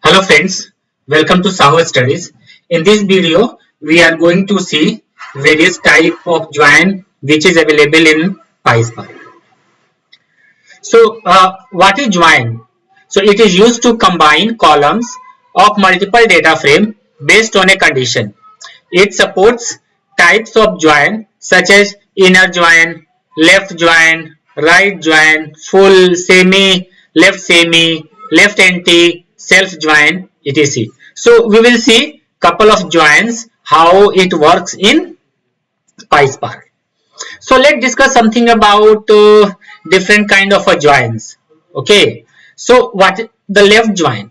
Hello friends, welcome to Sahu Studies. In this video, we are going to see various type of join which is available in PySpark. So, what is join? So, it is used to combine columns of multiple data frame based on a condition. It supports types of join such as inner join, left join, right join, full, semi, left anti, self join, etc. So we will see couple of joins how it works in PySpark. So let's discuss something about different kind of joins. Okay. So what the left join?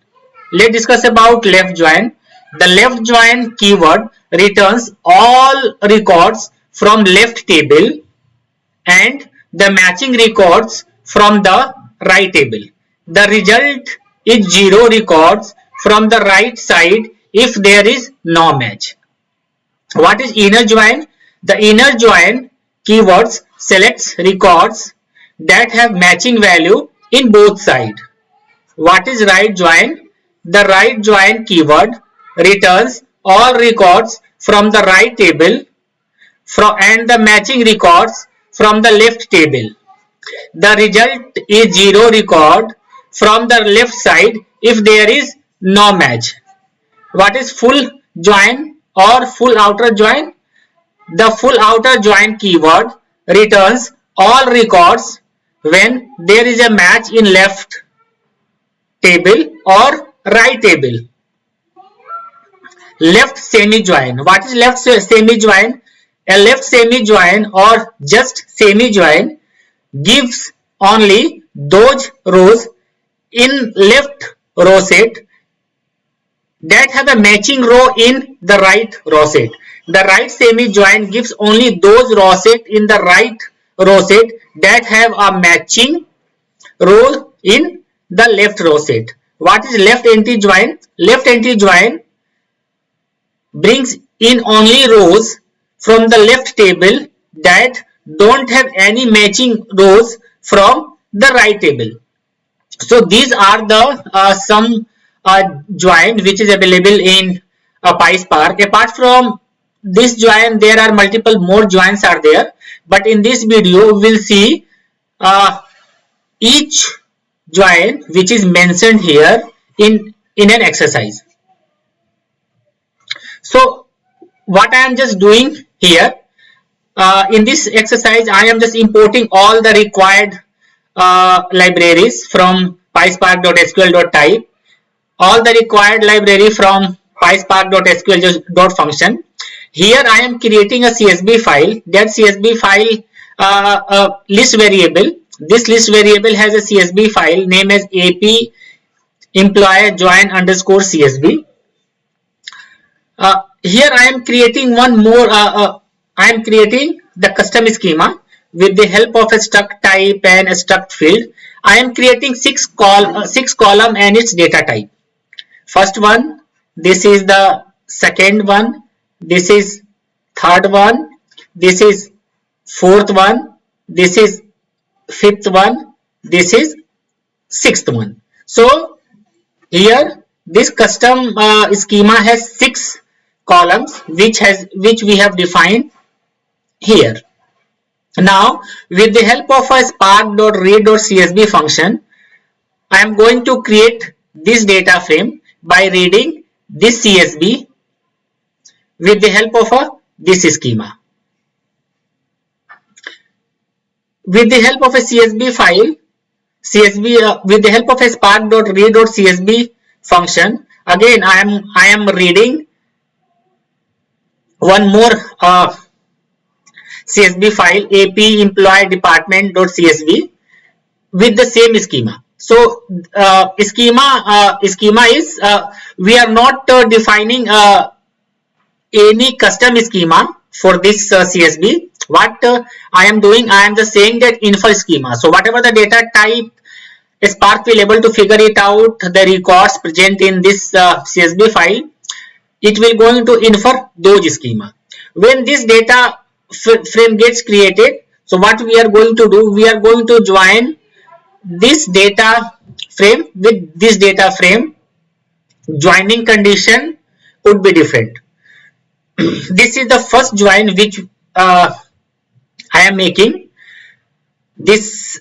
Let's discuss about left join. The left join keyword returns all records from left table and the matching records from the right table. The result is 0 records from the right side if there is no match. What is inner join? The inner join keywords selects records that have matching value in both sides. What is right join? The right join keyword returns all records from the right table and the matching records from the left table. The result is 0 record from the left side if there is no match. What is full join or full outer join? The full outer join keyword returns all records when there is a match in left table or right table. Left semi join. What is left semi join? A left semi join or just semi join gives only those rows in left row set that have a matching row in the right row set. The right semi join gives only those row set in the right row set that have a matching row in the left row set. What is left anti join? Left anti join brings in only rows from the left table that don't have any matching rows from the right table. So these are the some join which is available in PySpark. Apart from this join, there are multiple more joins are there. But in this video, we will see each join which is mentioned here in an exercise. So what I am just doing here in this exercise, I am just importing all the required libraries from pyspark.sql.type, all the required library from pyspark.sql.function. Here I am creating a CSV file. That CSV file list variable. This list variable has a CSV file name as ap employee join underscore CSV. Here I am creating one more. I am creating the custom schema with the help of a struct type and a struct field. I am creating six column and its data type. First one, this is the second one, this is third one, this is fourth one, this is fifth one, this is sixth one. So here this custom schema has 6 columns which we have defined here. Now with the help of a spark.read.csv function, I am going to create this data frame by reading this CSV with the help of this schema. With the help of a CSV file, with the help of a spark.read.csv function, again I am reading one more CSV file ap employee department.csv with the same schema. So schema is we are not defining any custom schema for this CSV. What I am doing, I am just saying that infer schema. So whatever the data type, Spark will able to figure it out the records present in this CSV file. It will going to infer those schema. When this data frame gets created, so what we are going to do, we are going to join this data frame with this data frame, joining condition would be different. This is the first join which I am making. This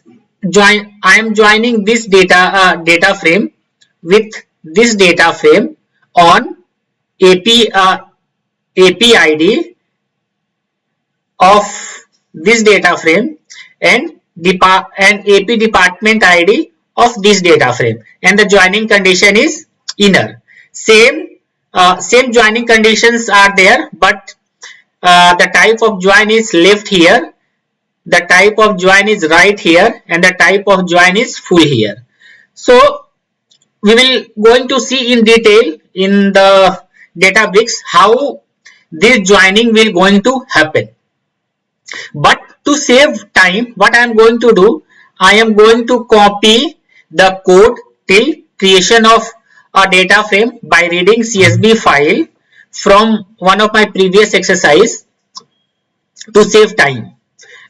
join, I am joining this data frame with this data frame on AP ID of this data frame and AP department ID of this data frame, and the joining condition is inner. Same joining conditions are there, but the type of join is left here, the type of join is right here, and the type of join is full here. So we will going to see in detail in the Databricks how this joining will going to happen. But to save time, what I am going to do, I am going to copy the code till creation of a data frame by reading CSV file from one of my previous exercise to save time.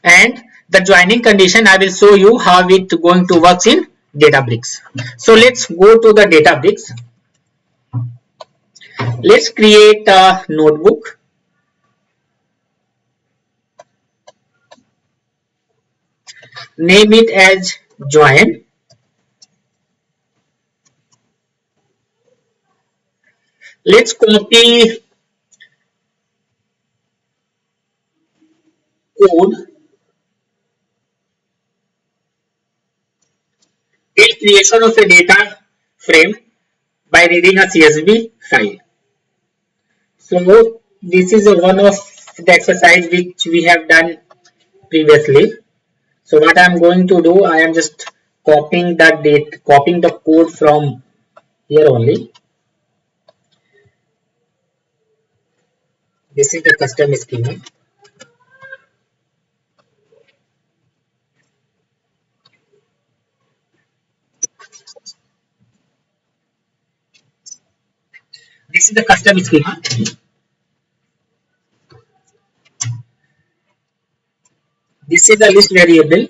And the joining condition I will show you how it going to work in Databricks. So let's go to the Databricks. Let's create a notebook. Name it as join. Let's copy code till creation of a data frame by reading a CSV file. So this is one of the exercise which we have done previously. So what I am going to do, I am just copying the code from here only. This is the custom schema. This is the custom schema. This is the list variable.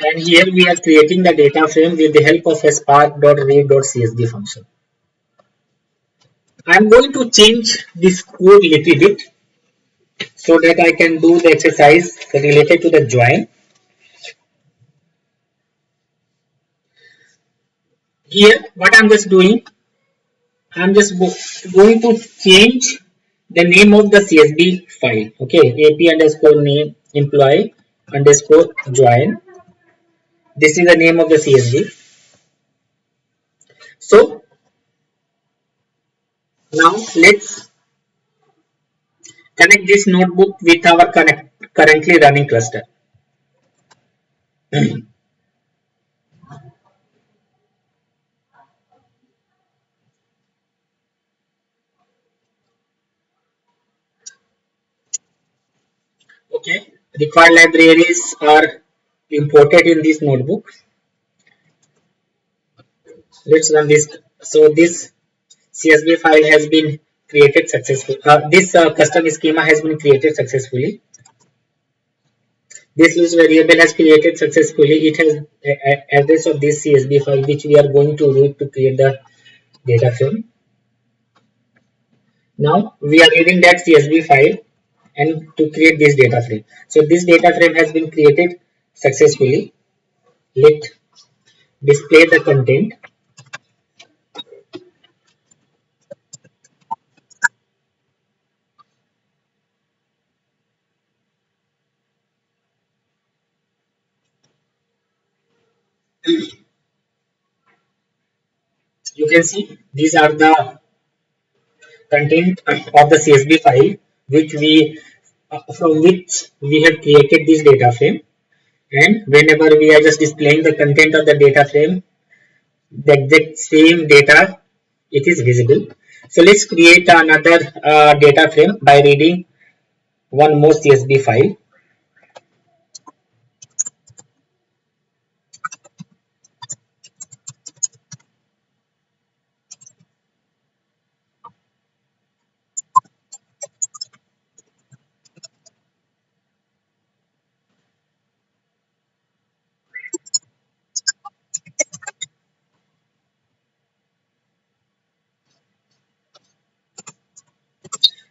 And here we are creating the data frame with the help of a spark.read.csv function. I am going to change this code little bit so that I can do the exercise related to the join. Here what I am just doing, I am just going to change the name of the CSV file. Okay, AP underscore name employee underscore join. This is the name of the CSV. So now let's connect this notebook with our currently running cluster. Okay, required libraries are imported in this notebook. Let's run this. So this CSV file has been created successfully. This custom schema has been created successfully. This list variable has created successfully. It has address of this CSV file which we are going to read to create the data frame. Now we are reading that CSV file and to create this data frame. So this data frame has been created successfully. Let display the content. You can see these are the content of the CSV file which from which we have created this data frame, and whenever we are just displaying the content of the data frame, the exact same data it is visible. So let's create another data frame by reading one more CSV file.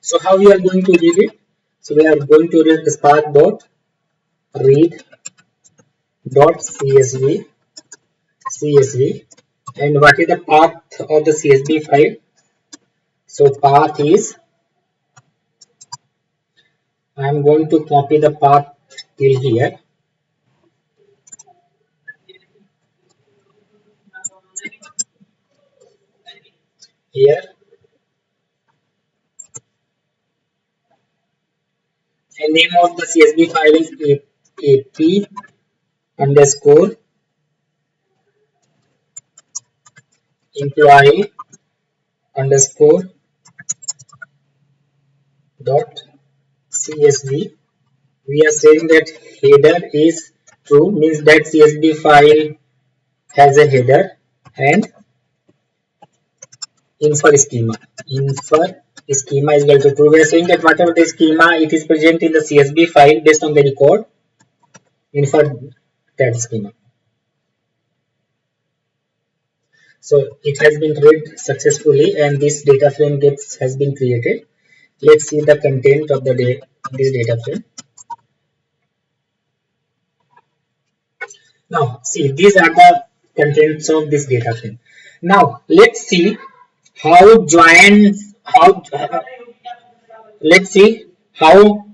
So how we are going to read it? So we are going to read the spark dot read dot CSV, and what is the path of the CSV file? So path is, I am going to copy the path till here. Here, and name of the CSV file is AP underscore employee underscore dot CSV. We are saying that header is true, means that CSV file has a header, and infer schema is equal to true. We are saying that whatever the schema it is present in the CSV file based on the record, infer that schema. So it has been read successfully, and this data frame has been created. Let's see the content of this data frame. Now see, these are the contents of this data frame. Now let's see how let's see how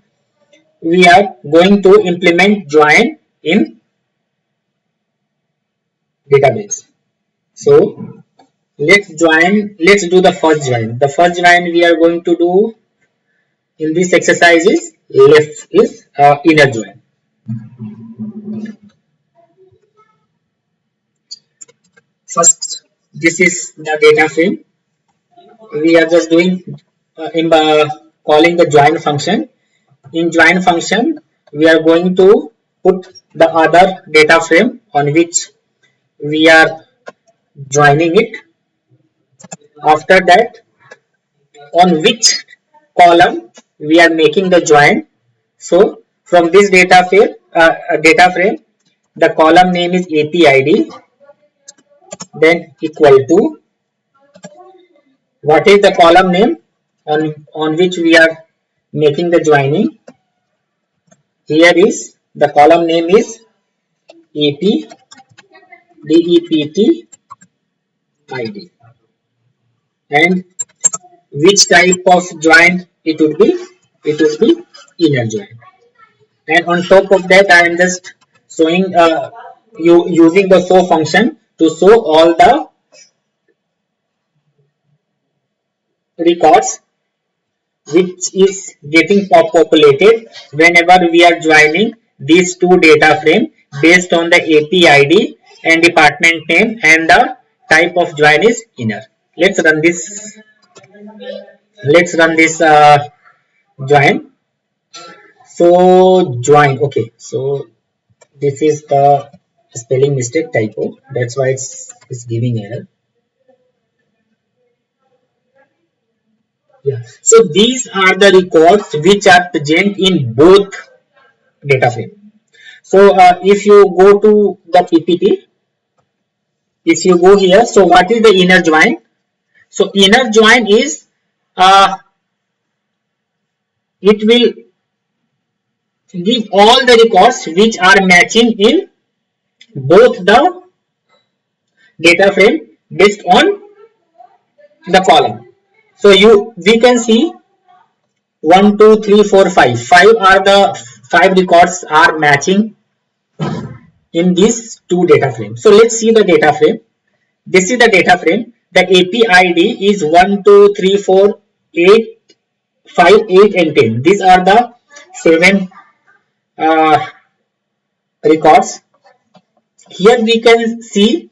we are going to implement join in database. So let's do the first join. The first join we are going to do in this exercise is inner join. First, this is the data frame. We are just doing calling the join function. In join function, we are going to put the other data frame on which we are joining it. After that, on which column we are making the join. So from this data frame, the column name is APID, then equal to, what is the column name on which we are making the joining? Here is the column name is AP DEPT ID, and which type of join it would be? It would be inner join. And on top of that, I am just showing using the show function to show all the records which is getting populated whenever we are joining these two data frame based on the AP ID and department name, and the type of join is inner. Let's run this. Join. So join. Okay. So this is the spelling mistake typo. That's why it's giving error. Yeah. So these are the records which are present in both data frame. So if you go to the PPT, if you go here, so what is the inner join? So inner join is it will give all the records which are matching in both the data frame based on the column. So we can see 1, 2, 3, 4, 5. 5 records are matching in these two data frames. So let's see the data frame. This is the data frame. The AP ID is 1, 2, 3, 4, 8, 5, 8 and 10. These are the 7 records. Here we can see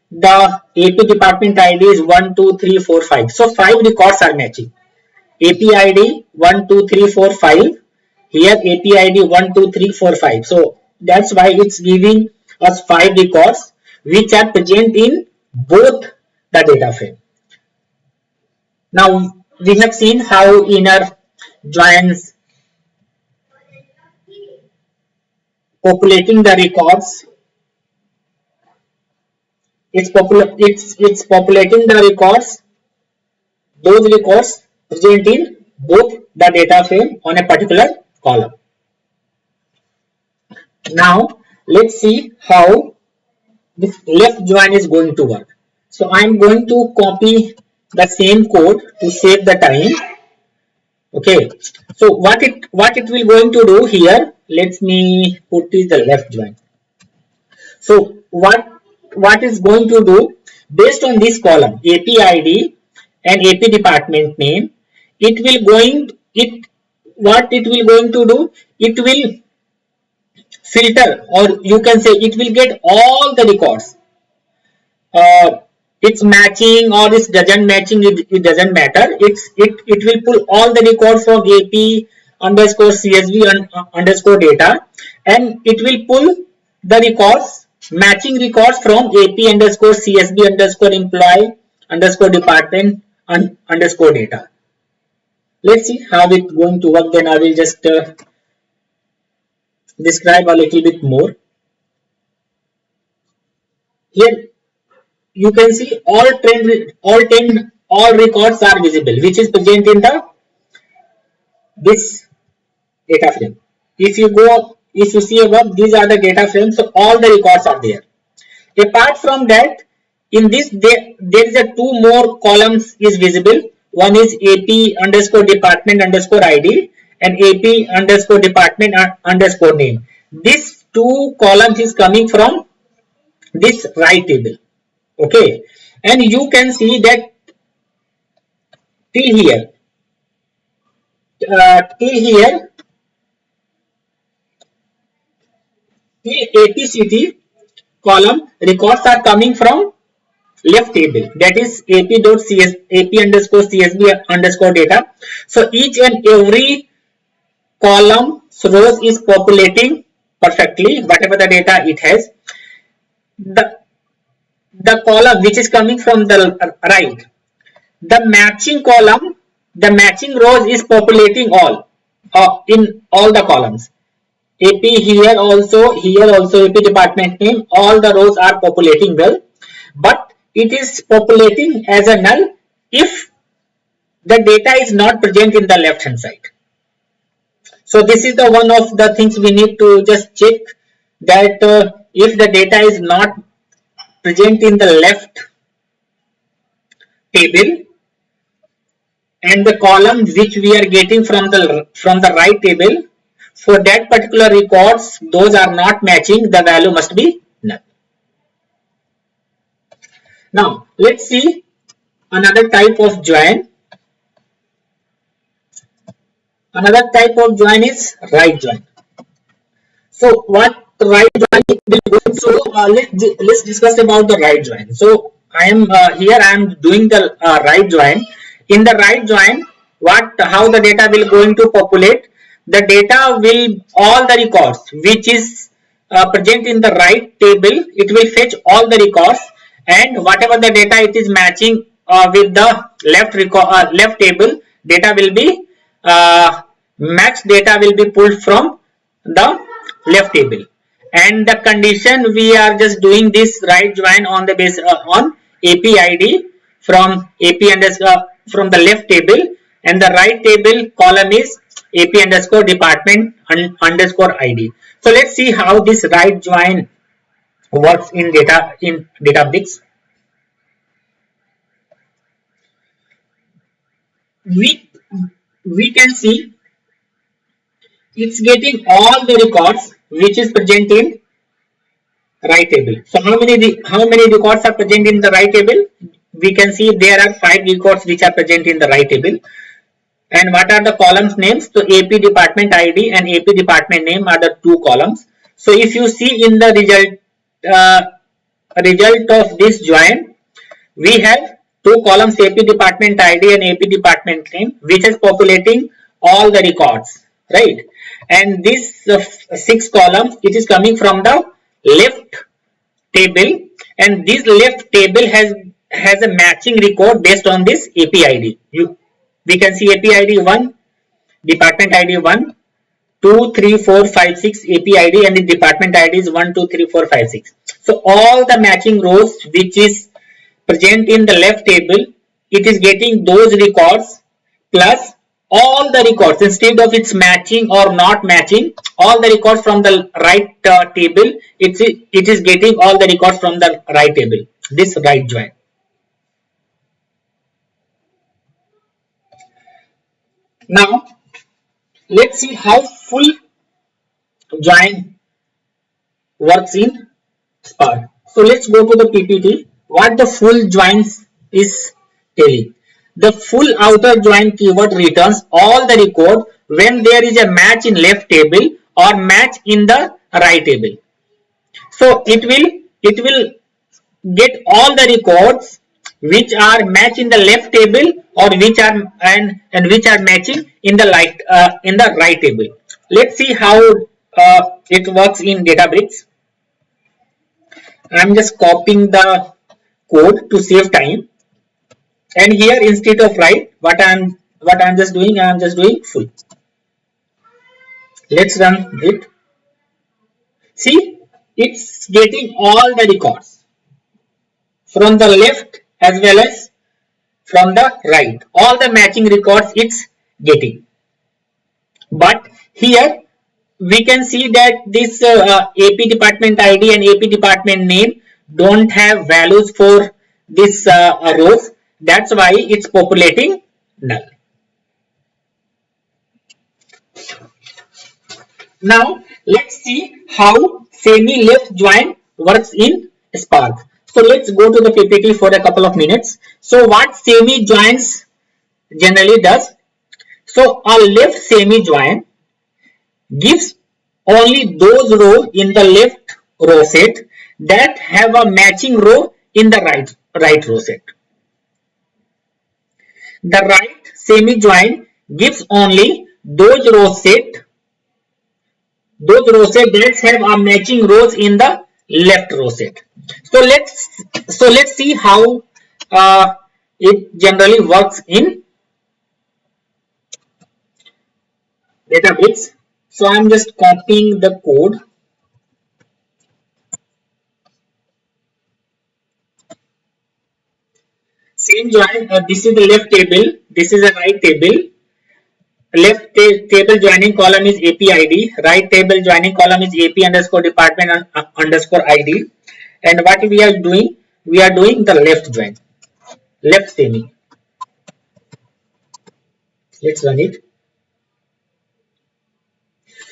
the AP department ID is 1, 2, 3, 4, 5. So 5 records are matching. AP ID 1, 2, 3, 4, 5. here AP ID 1, 2, 3, 4, 5. So that's why it's giving us 5 records which are present in both the data frame. Now we have seen how inner joins populating the records. It's populating the records, those records present in both the data frame on a particular column. Now let's see how this left join is going to work. So I'm going to copy the same code to save the time. Okay, so what it will going to do here, let me put is the left join. So what is going to do, based on this column AP ID and AP department name, it will going to do, it will filter, or you can say it will get all the records. It's matching or it doesn't matching, it doesn't matter. It will pull all the records from AP underscore CSV underscore data, and it will pull the records, matching records from AP underscore CSV underscore employee underscore department underscore data. Let's see how it's going to work. Then I will just describe a little bit more. Here you can see all records are visible, which is present in this data frame. If you see above, these are the data frames, so all the records are there. Apart from that, in this there is a 2 more columns is visible. One is AP underscore department underscore ID and AP underscore department underscore name. This 2 columns is coming from this right table. Okay, and you can see that till here till APCT column records are coming from left table, that is AP underscore CSV underscore data. So each and every column rows is populating perfectly whatever the data it has. The column which is coming from the right, the matching column, the matching rows is populating all in all the columns. AP here also AP department name, all the rows are populating well, but it is populating as a null if the data is not present in the left hand side. So this is the one of the things we need to just check, that if the data is not present in the left table and the columns which we are getting from the right table, for that particular records, those are not matching, the value must be null. Now let's see another type of join. Another type of join is right join. So what right join will do? So let's discuss about the right join. So I am doing the right join. In the right join, how the data will going to populate? The data will, all the records which is present in the right table, it will fetch all the records, and whatever the data it is matching with the left table, data will be matched data will be pulled from the left table. And the condition, we are just doing this right join on the base on AP ID from AP underscore from the left table, and the right table column is AP underscore department underscore ID. So let's see how this right join works in Databricks. We can see it's getting all the records which is present in right table. So how many records are present in the right table? We can see there are 5 records which are present in the right table. And what are the columns names? So AP department ID and AP department name are the 2 columns. So if you see in the result of this join, we have 2 columns, AP department ID and AP department name, which is populating all the records right? And this 6 columns, it is coming from the left table, and this left table has a matching record based on this AP ID. We can see AP ID 1, department ID 1, 2, 3, 4, 5, 6 AP ID, and the department ID is 1, 2, 3, 4, 5, 6. So all the matching rows which is present in the left table, it is getting those records plus all the records. Instead of it's matching or not matching, all the records from the right table, it is getting all the records from the right table, this right join. Now let's see how full join works in Spark. So let's go to the PPT. What the full joins is telling. The full outer join keyword returns all the record when there is a match in left table or match in the right table. So it will get all the records which are match in the left table or which are and which are matching in the right table. Let's see how it works in Databricks. I'm just copying the code to save time, and here instead of right, what I'm just doing, I'm just doing full. Let's run it. See, it's getting all the records from the left as well as from the right. All the matching records it's getting. But here we can see that this AP department ID and AP department name don't have values for this rows. That's why it's populating null. Now let's see how semi left join works in Spark. So let's go to the PPT for a couple of minutes. So what semi joins generally does, so a left semi join gives only those rows in the left row set that have a matching row in the right row set. The right semi join gives only those row set that have a matching rows in the left row set. So let's see how it generally works in Databricks. So I'm just copying the code. Same join. This is the left table. This is the right table. Left table joining column is AP ID. Right table joining column is AP underscore department underscore ID. And what we are doing? We are doing the left join. Left semi. Let's run it.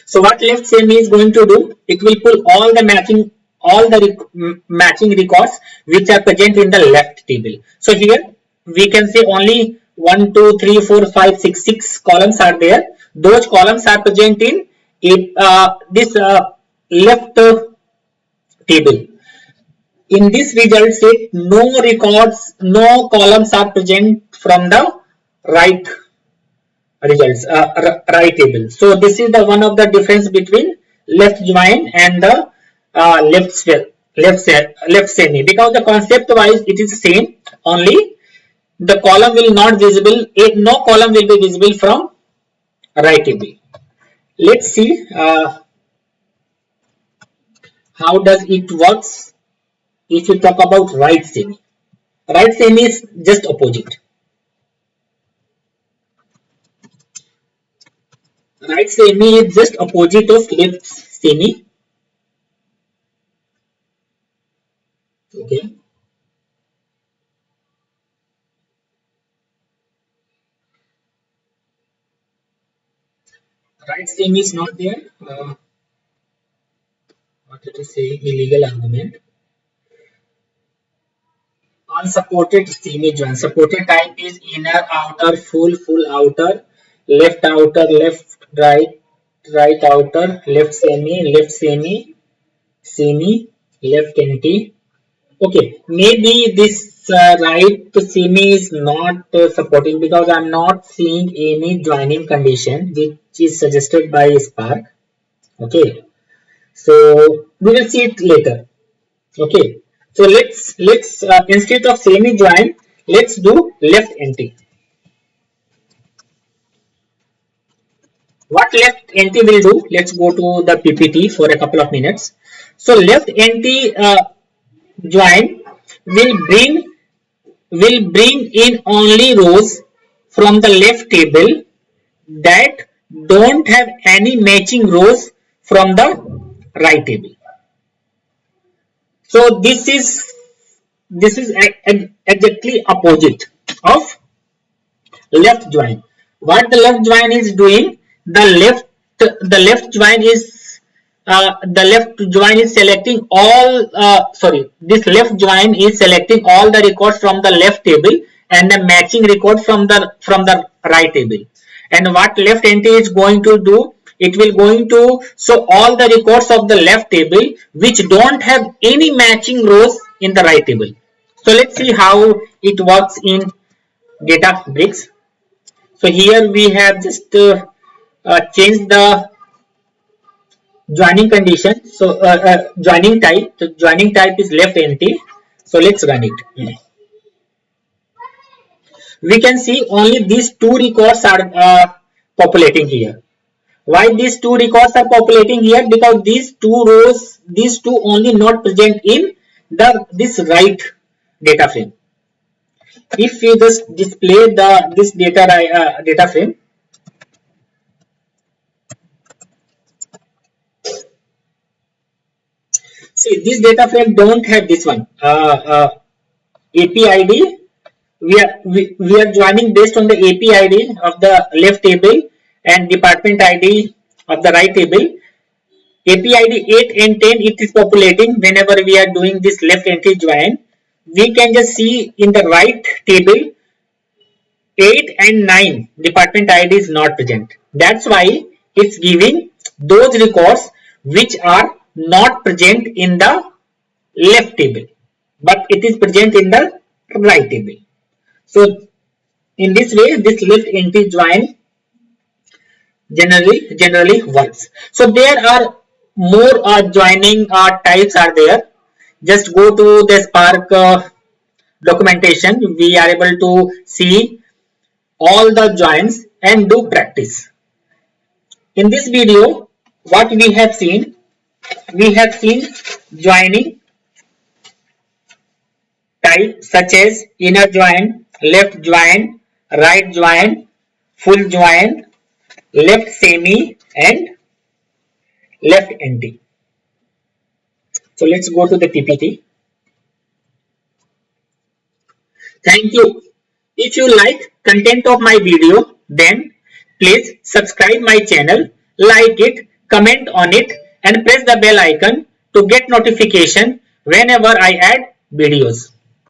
So what left semi is going to do? It will pull all the matching records which are present in the left table. So here we can say only 1, 2, 3, 4, 5, 6, 6 columns are there. Those columns are present in this left table. In this result set, no records, no columns are present from the right results, right table. So this is the one of the difference between left join and the left semi, because the concept wise it is same, only the column will not visible, no column will be visible from right table. Let's see how does it works if you talk about right semi. Right semi is just opposite. Right semi is just opposite of left semi. Okay. Right semi is not there. What it is saying? Illegal argument. Unsupported semi join. Supported type is inner, outer, full, outer, left, right, right outer, left semi, semi, left empty. Okay, maybe this right semi is not supporting because I'm not seeing any joining condition which which is suggested by Spark. Okay, so we will see it later. Okay, so let's instead of semi join, let's do left anti. What left anti will do? Let's go to the PPT for a couple of minutes. So left anti join will bring in only rows from the left table that don't have any matching rows from the right table. So this is exactly opposite of left join. What the left join is doing, the left join is selecting all this left join is selecting all the records from the left table and the matching record from the right table. And what left anti is going to do, it will going to show all the records of the left table which don't have any matching rows in the right table. So let's see how it works in Databricks. So here we have just changed the joining condition. So joining type. So joining type is left anti. So let's run it. We can see only these two records are populating here. Why these two records are populating here? Because these two rows, these two only not present in this right data frame. If we just display this data frame, see this data frame don't have this one AP ID. We are joining based on the AP ID of the left table and department ID of the right table. AP ID 8 and 10 it is populating whenever we are doing this left anti join. We can just see in the right table 8 and 9 department ID is not present. That's why it's giving those records which are not present in the left table, but it is present in the right table. So in this way, this left anti join generally works. So there are more joining types are there. Just go to the Spark documentation. We are able to see all the joins and do practice. In this video, what we have seen joining type such as inner join, left join, right join, full join, left semi and left anti. So let's go to the PPT. Thank you. If you like content of my video, then please subscribe my channel, like it, comment on it and press the bell icon to get notification whenever I add videos.